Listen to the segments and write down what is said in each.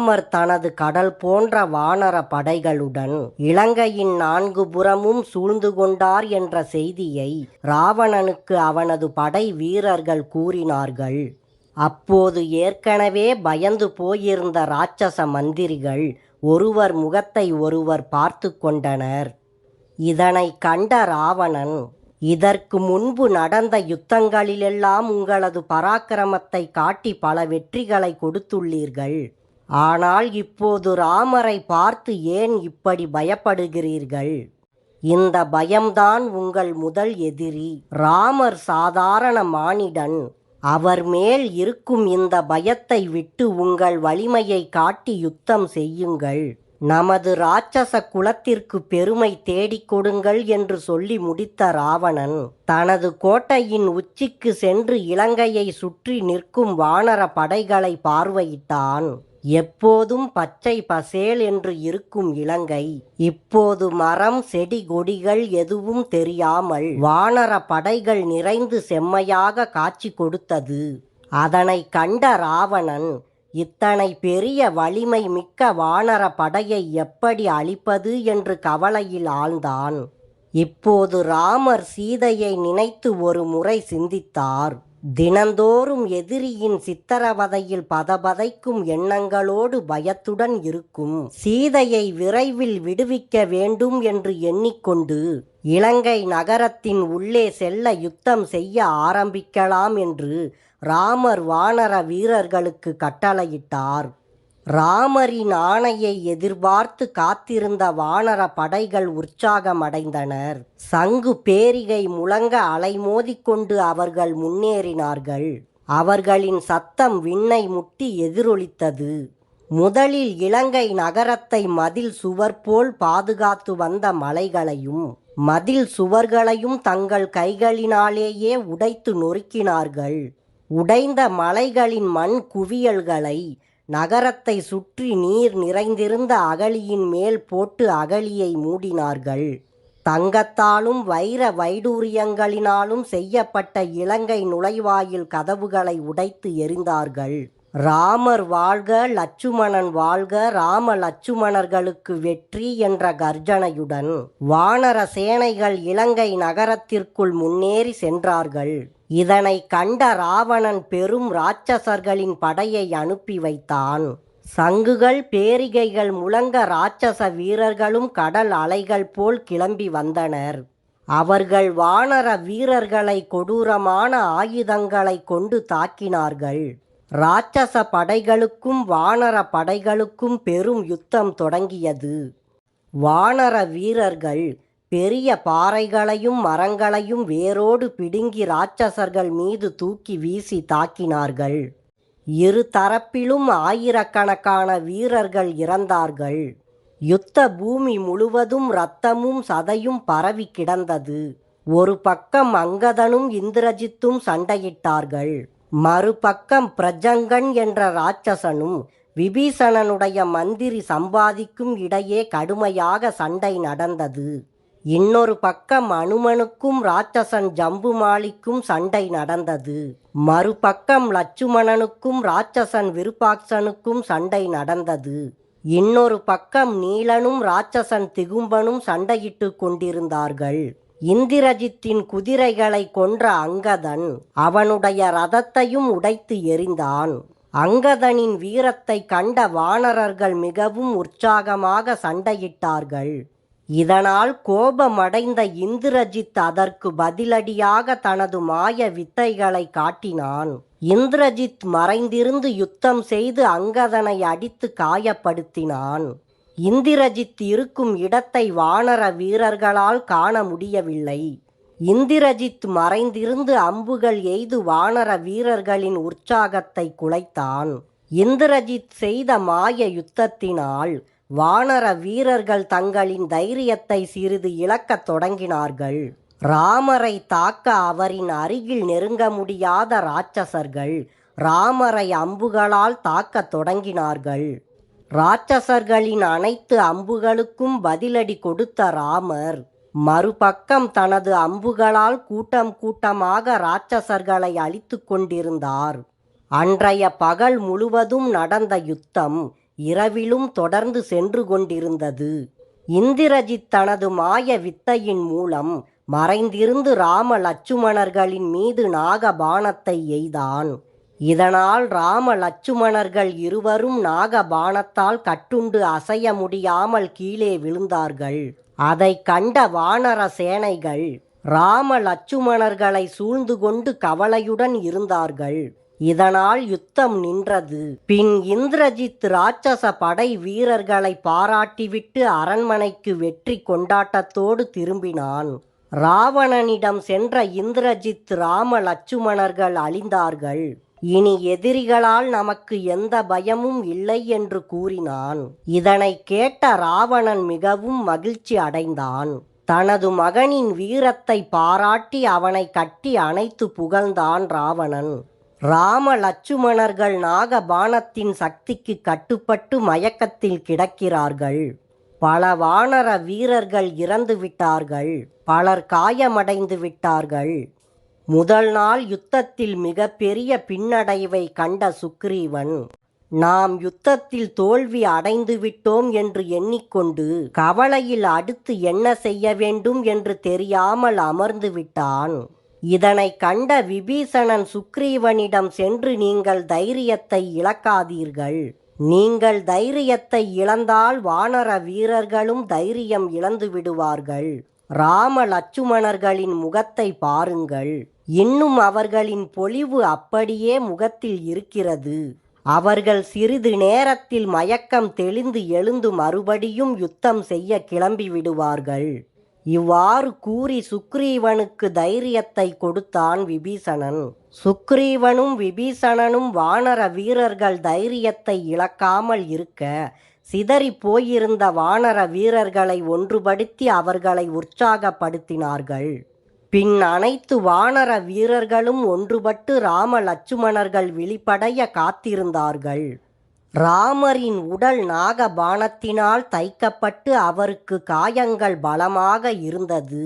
ராமர் தனது கடல் போன்ற வானர படைகளுடன் இலங்கையின் 4 புறமும் சூழ்ந்து கொண்டார் என்ற செய்தியை ராவணனுக்கு அவனது படை வீரர்கள் கூறினார்கள். அப்போது ஏற்கனவே பயந்து போயிருந்த ராட்சச மந்திரிகள் ஒருவர் முகத்தை ஒருவர் பார்த்து கொண்டனர். இதனை கண்ட ராவணன், இதற்கு முன்பு நடந்த யுத்தங்களிலெல்லாம் உங்களது பராக்கிரமத்தை காட்டி பல வெற்றிகளை கொடுத்துள்ளீர்கள். ஆனால் இப்போது ராமரை பார்த்து ஏன் இப்படி பயப்படுகிறீர்கள்? இந்த பயம்தான் உங்கள் முதல் எதிரி. ராமர் சாதாரண மானிடன். அவர் மேல் இருக்கும் இந்த பயத்தை விட்டு உங்கள் வலிமையை காட்டி யுத்தம் செய்யுங்கள். நமது ராட்சச குலத்திற்கு பெருமை தேடிக் கொடுங்கள் என்று சொல்லி முடித்த ராவணன் தனது கோட்டையின் உச்சிக்கு சென்று இலங்கையை சுற்றி நிற்கும் வானர படைகளை பார்வையிட்டான். எப்போதும் பச்சை பசேல் என்று இருக்கும் இலங்கை இப்போது மரம் செடி கொடிகள் எதுவும் தெரியாமல் வானர படைகள் நிறைந்து செம்மையாக காட்சி கொடுத்தது. அதனை கண்ட ராவணன், இத்தனை பெரிய வலிமை மிக்க வானர படையை எப்படி அழிப்பது என்று கவலையில் ஆழ்ந்தான். இப்போது ராமர் சீதையை நினைத்து ஒரு முறை சிந்தித்தார். தினந்தோறும் எதிரியின் சித்திரவதையில் பதபதைக்கும் எண்ணங்களோடு பயத்துடன் இருக்கும் சீதையை விரைவில் விடுவிக்க வேண்டும் என்று எண்ணிக்கொண்டு இலங்கை நகரத்தின் உள்ளே செல்ல யுத்தம் செய்ய ஆரம்பிக்கலாம் என்று ராமர் வானர வீரர்களுக்கு கட்டளையிட்டார். ராமரின் ஆணையை எதிர்பார்த்து காத்திருந்த வானர படைகள் உற்சாகமடைந்தனர். சங்கு பேரிகை முழங்க அலைமோதிக்கொண்டு அவர்கள் முன்னேறினார்கள். அவர்களின் சத்தம் விண்ணை முட்டி எதிரொலித்தது. முதலில் இலங்கை நகரத்தை மதில் சுவர் போல் பாதுகாத்து வந்த மலைகளையும் மதில் சுவர்களையும் தங்கள் கைகளினாலேயே உடைத்து நொறுக்கினார்கள். உடைந்த மலைகளின் மண் குவியல்களை நகரத்தை சுற்றி நீர் நிறைந்திருந்த அகழியின் மேல் போட்டு அகழியை மூடினார்கள். தங்கத்தாலும் வைர வைடூரியங்களினாலும் செய்யப்பட்ட இலங்கை நுழைவாயில் கதவுகளை உடைத்து எறிந்தார்கள். ராமர் வாழ்க, லட்சுமணன் வாழ்க, ராம லட்சுமணர்களுக்கு வெற்றி என்ற கர்ஜனையுடன் வானர சேனைகள் இலங்கை நகரத்திற்குள் முன்னேறி சென்றார்கள். இதனை கண்ட ராவணன் பெரும் ராட்சசர்களின் படையை அனுப்பி வைத்தான். சங்குகள் பேரிகைகள் முழங்க ராட்சச வீரர்களும் கடல் அலைகள் போல் கிளம்பி வந்தனர். அவர்கள் வானர வீரர்களை கொடூரமான ஆயுதங்களை கொண்டு தாக்கினார்கள். ராட்சச படைகளுக்கும் வானர படைகளுக்கும் பெரும் யுத்தம் தொடங்கியது. வானர வீரர்கள் பெரிய பாறைகளையும் மரங்களையும் வேரோடு பிடுங்கி ராட்சசர்கள் மீது தூக்கி வீசி தாக்கினார்கள். இரு தரப்பிலும் ஆயிரக்கணக்கான வீரர்கள் இறந்தார்கள். யுத்த பூமி முழுவதும் இரத்தமும் சதையும் பரவி கிடந்தது. ஒரு பக்கம் அங்கதனும் இந்திரஜித்தும் சண்டையிட்டார்கள். மறுபக்கம் பிரஜங்கன் என்ற ராட்சசனும் விபீஷணனுடைய மந்திரி சம்பாதிக்கும் இடையே கடுமையாக சண்டை நடந்தது. இன்னொரு பக்கம் அனுமனுக்கும் ராட்சசன் ஜம்புமாலிக்கும் சண்டை நடந்தது. மறுபக்கம் லட்சுமணனுக்கும் ராட்சசன் விருபாக்சனுக்கும் சண்டை நடந்தது. இன்னொரு பக்கம் நீலனும் ராட்சசன் திகும்பனும் சண்டையிட்டு கொண்டிருந்தார்கள். இந்திரஜித்தின் குதிரைகளை கொன்ற அங்கதன் அவனுடைய ரதத்தையும் உடைத்து எறிந்தான். அங்கதனின் வீரத்தை கண்ட வானரர்கள் மிகவும் உற்சாகமாக சண்டையிட்டார்கள். இதனால் கோபமடைந்த இந்திரஜித் அதற்கு பதிலடியாக தனது மாய வித்தைகளை காட்டினான். இந்திரஜித் மறைந்திருந்து யுத்தம் செய்து அங்கதனை அடித்து காயப்படுத்தினான். இந்திரஜித் இருக்கும் இடத்தை வானர வீரர்களால் காண முடியவில்லை. இந்திரஜித் மறைந்திருந்து அம்புகள் எய்து வானர வீரர்களின் உற்சாகத்தை குலைத்தான். இந்திரஜித் செய்த மாய யுத்தத்தினால் வானர வீரர்கள் தங்களின் தைரியத்தை சிறிது இழக்கத் தொடங்கினார்கள். ராமரை தாக்க அவரின் அருகில் நெருங்க முடியாத ராட்சசர்கள் ராமரை அம்புகளால் தாக்கத் தொடங்கினார்கள். ராட்சசர்களின் அனைத்து அம்புகளுக்கும் பதிலடி கொடுத்த ராமர் மறுபக்கம் தனது அம்புகளால் கூட்டம் கூட்டமாக ராட்சசர்களை அழித்து கொண்டிருந்தார். அன்றைய பகல் முழுவதும் நடந்த யுத்தம் இரவிலும் தொடர்ந்து சென்று கொண்டிருந்தது. இந்திரஜித் தனது மாய வித்தையின் மூலம் மறைந்திருந்து ராம லட்சுமணர்களின் மீது நாகபாணத்தை எய்தான். இதனால் ராம லட்சுமணர்கள் இருவரும் நாகபாணத்தால் கட்டுண்டு அசைய முடியாமல் கீழே விழுந்தார்கள். அதை கண்ட வானர சேனைகள் ராம லட்சுமணர்களை சூழ்ந்து கொண்டு கவலையுடன் இருந்தார்கள். இதனால் யுத்தம் நின்றது. பின் இந்திரஜித் ராட்சச படை வீரர்களை பாராட்டிவிட்டு அரண்மனைக்கு வெற்றி கொண்டாட்டத்தோடு திரும்பினான். ராவணனிடம் சென்ற இந்திரஜித் ராம லட்சுமணர்கள் அழிந்தார்கள், இனி எதிரிகளால் நமக்கு எந்த பயமும் இல்லை என்று கூறினான். இதனை கேட்ட ராவணன் மிகவும் மகிழ்ச்சி அடைந்தான். தனது மகனின் வீரத்தை பாராட்டி அவனை கட்டி அணைத்து புகழ்ந்தான் ராவணன். ராம லட்சுமணர்கள் நாகபாணத்தின் சக்திக்கு கட்டுப்பட்டு மயக்கத்தில் கிடக்கிறார்கள். பல வானர வீரர்கள் இறந்து விட்டார்கள், பலர் காயமடைந்து விட்டார்கள். முதல் நாள் யுத்தத்தில் மிகப்பெரிய பின்னடைவை கண்ட சுக்ரீவன், நாம் யுத்தத்தில் தோல்வி அடைந்து விட்டோம் என்று எண்ணிக்கொண்டு கவலையில் அடுத்து என்ன செய்ய வேண்டும் என்று தெரியாமல் அமர்ந்து விட்டான். இதனை கண்ட விபீஷணன் சுக்ரீவனிடம் சென்று, நீங்கள் தைரியத்தை இழக்காதீர்கள். நீங்கள் தைரியத்தை இழந்தால் வானர வீரர்களும் தைரியம் இழந்து விடுவார்கள். ராம லட்சுமணர்களின் முகத்தை பாருங்கள், இன்னும் அவர்களின் பொலிவு அப்படியே முகத்தில் இருக்கிறது. அவர்கள் சிறிது நேரத்தில் மயக்கம் தெளிந்து எழுந்து மறுபடியும் யுத்தம் செய்ய கிளம்பி விடுவார்கள். இவ்வாறு கூறி சுக்ரீவனுக்கு தைரியத்தை கொடுத்தான் விபீஷணன். சுக்ரீவனும் விபீஷணனும் வானர வீரர்கள் தைரியத்தை இழக்காமல் இருக்க சிதறி போயிருந்த வானர வீரர்களை ஒன்றுபடுத்தி அவர்களை உற்சாகப்படுத்தினார்கள். பின் அனைத்து வானர வீரர்களும் ஒன்றுபட்டு ராம லட்சுமணர்கள் விழிப்படைய காத்திருந்தார்கள். ராமரின் உடல் நாகபாணத்தினால் தைக்கப்பட்டு அவருக்கு காயங்கள் பலமாக இருந்தது.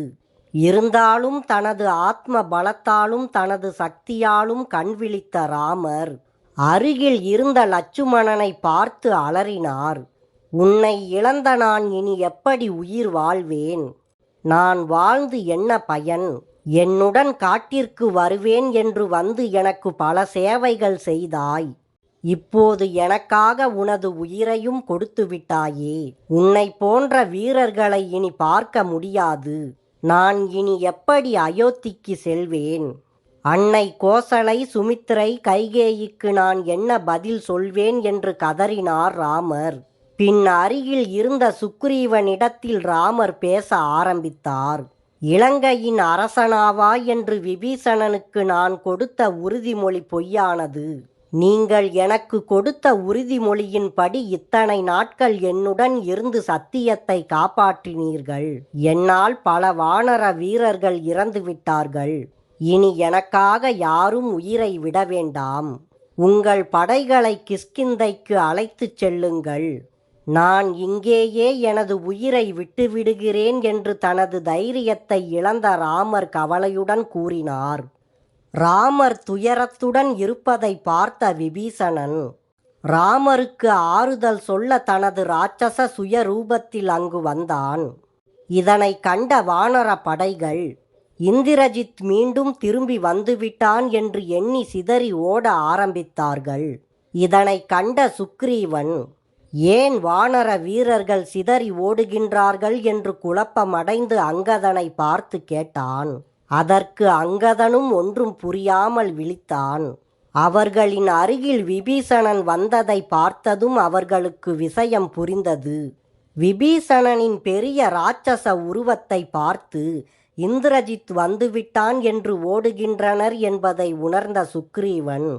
இருந்தாலும் தனது ஆத்ம பலத்தாலும் தனது சக்தியாலும் கண்விழித்த ராமர் அருகில் இருந்த லட்சுமணனை பார்த்து அலறினார். உன்னை இழந்த நான் இனி எப்படி உயிர் வாழ்வேன்? நான் வாழ்ந்து என்ன பயன்? என்னுடன் காட்டிற்கு வருவேன் என்று வந்து எனக்கு பல சேவைகள் செய்தாய். இப்போது எனக்காக உனது உயிரையும் கொடுத்து விட்டாயே. உன்னை போன்ற வீரர்களை இனி பார்க்க முடியாது. நான் இனி எப்படி அயோத்திக்கு செல்வேன்? அன்னை கோசலை, சுமித்திரை, கைகேயிக்கு நான் என்ன பதில் சொல்வேன் என்று கதறினார் ராமர். பின் அருகில் இருந்த சுக்ரீவனிடத்தில் ராமர் பேச ஆரம்பித்தார். இலங்கையின் அரசனாவாய் என்று விபீஷணனுக்கு நான் கொடுத்த உறுதிமொழி பொய்யானது. நீங்கள் எனக்கு கொடுத்த உறுதிமொழியின்படி இத்தனை நாட்கள் என்னுடன் இருந்து சத்தியத்தை காப்பாற்றினீர்கள். என்னால் பல வானர வீரர்கள் இறந்து விட்டார்கள். இனி எனக்காக யாரும் உயிரை விட வேண்டாம். உங்கள் படைகளை கிஷ்கிந்தைக்கு அழைத்துச் செல்லுங்கள். நான் இங்கேயே எனது உயிரை விட்டுவிடுகிறேன் என்று தனது தைரியத்தை இழந்த ராமர் கவலையுடன் கூறினார். ராமர் துயரத்துடன் இருப்பதை பார்த்த விபீஷணன் ராமருக்கு ஆறுதல் சொல்ல தனது ராட்சச சுயரூபத்தில் அங்கு வந்தான். இதனை கண்ட வானர படைகள் இந்திரஜித் மீண்டும் திரும்பி வந்துவிட்டான் என்று எண்ணி சிதறி ஓட ஆரம்பித்தார்கள். இதனை கண்ட சுக்ரீவன் ஏன் வானர வீரர்கள் சிதறி ஓடுகின்றார்கள் என்று குழப்பமடைந்து அங்கதனை பார்த்து கேட்டான். அதற்கு அங்கதனும் ஒன்றும் புரியாமல் விழித்தான். அவர்களின் அருகில் விபீஷணன் வந்ததை பார்த்ததும் அவர்களுக்கு விஷயம் புரிந்தது. விபீஷணனின் பெரிய ராட்சச உருவத்தை பார்த்து இந்திரஜித் வந்துவிட்டான் என்று ஓடுகின்றனர் என்பதை உணர்ந்த சுக்ரீவன்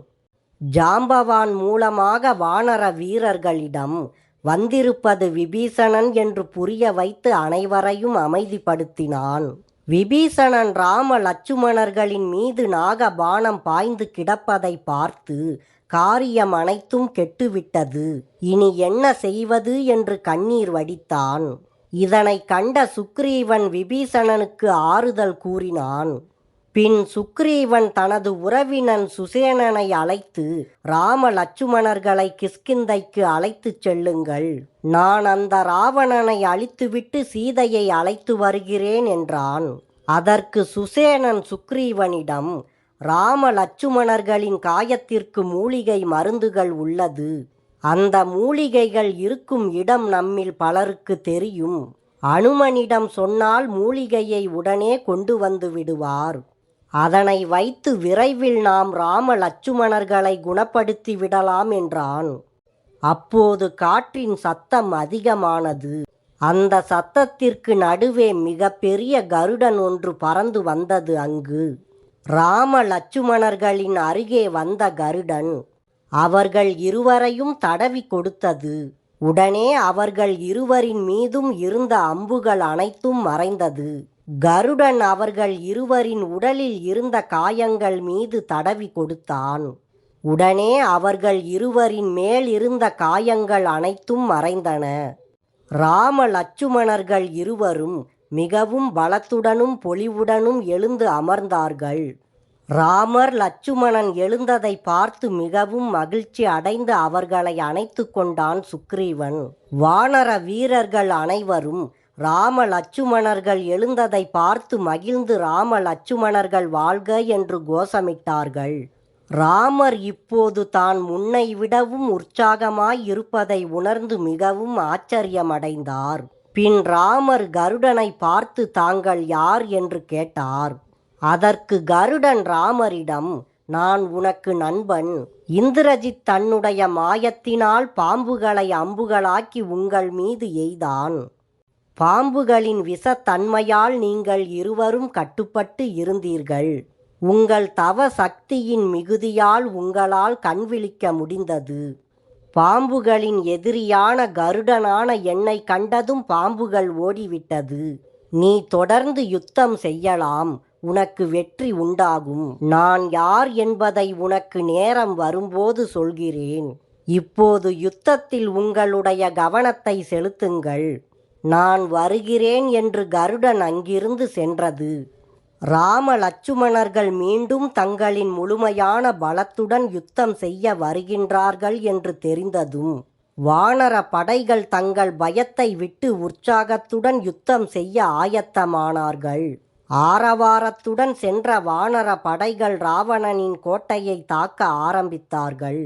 ஜாம்பவான் மூலமாக வானர வீரர்களிடம் வந்திருப்பது விபீஷணன் என்று புரிய வைத்து அனைவரையும் அமைதிப்படுத்தினான். விபீஷணன் ராம லட்சுமணர்களின் மீது நாகபாணம் பாய்ந்து கிடப்பதை பார்த்து காரியம் அனைத்தும் கெட்டுவிட்டது, இனி என்ன செய்வது என்று கண்ணீர் வடித்தான். இதனை கண்ட சுக்ரீவன் விபீஷணனுக்கு ஆறுதல் கூறினான். பின் சுக்ரீவன் தனது உறவினன் சுசேனனை அழைத்து, ராம லட்சுமணர்களை கிஷ்கிந்தைக்கு அழைத்துச் செல்லுங்கள். நான் அந்த ராவணனை அழித்துவிட்டு சீதையை அழைத்து வருகிறேன் என்றான். அதற்கு சுசேனன் சுக்ரீவனிடம், ராம லட்சுமணர்களின் காயத்திற்கு மூலிகை மருந்துகள் உள்ளது. அந்த மூலிகைகள் இருக்கும் இடம் நம்மில் பலருக்கு தெரியும். அனுமனிடம் சொன்னால் மூலிகையை உடனே கொண்டு வந்து விடுவார். அதனை வைத்து விரைவில் நாம் ராம லட்சுமணர்களை குணப்படுத்தி விடலாம் என்றான். அப்போது காற்றின் சத்தம் அதிகமானது. அந்த சத்தத்திற்கு நடுவே மிக பெரிய கருடன் ஒன்று பறந்து வந்தது. அங்கு ராம லட்சுமணர்களின் அருகே வந்த கருடன் அவர்கள் இருவரையும் தடவி கொடுத்தது. உடனே அவர்கள் இருவரின் மீதும் இருந்த அம்புகள் அனைத்தும் மறைந்தது. கருடன் அவர்கள் இருவரின் உடலில் இருந்த காயங்கள் மீது தடவி கொடுத்தான். உடனே அவர்கள் இருவரின் மேல் இருந்த காயங்கள் அனைத்தும் மறைந்தன. ராம லட்சுமணர்கள் இருவரும் மிகவும் பலத்துடனும் பொலிவுடனும் எழுந்து அமர்ந்தார்கள். ராமர் லட்சுமணன் எழுந்ததை பார்த்து மிகவும் மகிழ்ச்சி அடைந்து அவர்களை அணைத்து கொண்டான் சுக்ரீவன். வானர வீரர்கள் அனைவரும் ராம லட்சுமணர்கள் எழுந்ததை பார்த்து மகிழ்ந்து ராம லட்சுமணர்கள் வாழ்க என்று கோஷமிட்டார்கள். ராமர் இப்போது தான் முன்னை விடவும் உற்சாகமாய் இருப்பதை உணர்ந்து மிகவும் ஆச்சரியமடைந்தார். பின் ராமர் கருடனை பார்த்து, தாங்கள் யார் என்று கேட்டார். அதற்கு கருடன் ராமரிடம், நான் உனக்கு நண்பன். இந்திரஜித் தன்னுடைய மாயத்தினால் பாம்புகளை அம்புகளாக்கி உங்கள் மீது எய்தான். பாம்புகளின் விஷத்தன்மையால் நீங்கள் இருவரும் கட்டுப்பட்டு இருந்தீர்கள். உங்கள் தவ சக்தியின் மிகுதியால் உங்களால் கண்விழிக்க முடிந்தது. பாம்புகளின் எதிரியான கருடனான என்னை கண்டதும் பாம்புகள் ஓடிவிட்டது. நீ தொடர்ந்து யுத்தம் செய்யலாம், உனக்கு வெற்றி உண்டாகும். நான் யார் என்பதை உனக்கு நேரம் வரும்போது சொல்கிறேன். இப்போது யுத்தத்தில் உங்களுடைய கவனத்தை செலுத்துங்கள். நான் வருகிறேன் என்று கருடன் அங்கிருந்து சென்றது. ராம லட்சுமணர்கள் மீண்டும் தங்களின் முழுமையான பலத்துடன் யுத்தம் செய்ய வருகின்றார்கள் என்று தெரிந்ததும் வானர படைகள் தங்கள் பயத்தை விட்டு உற்சாகத்துடன் யுத்தம் செய்ய ஆயத்தமானார்கள். ஆரவாரத்துடன் சென்ற வானர படைகள் ராவணனின் கோட்டையை தாக்க ஆரம்பித்தார்கள்.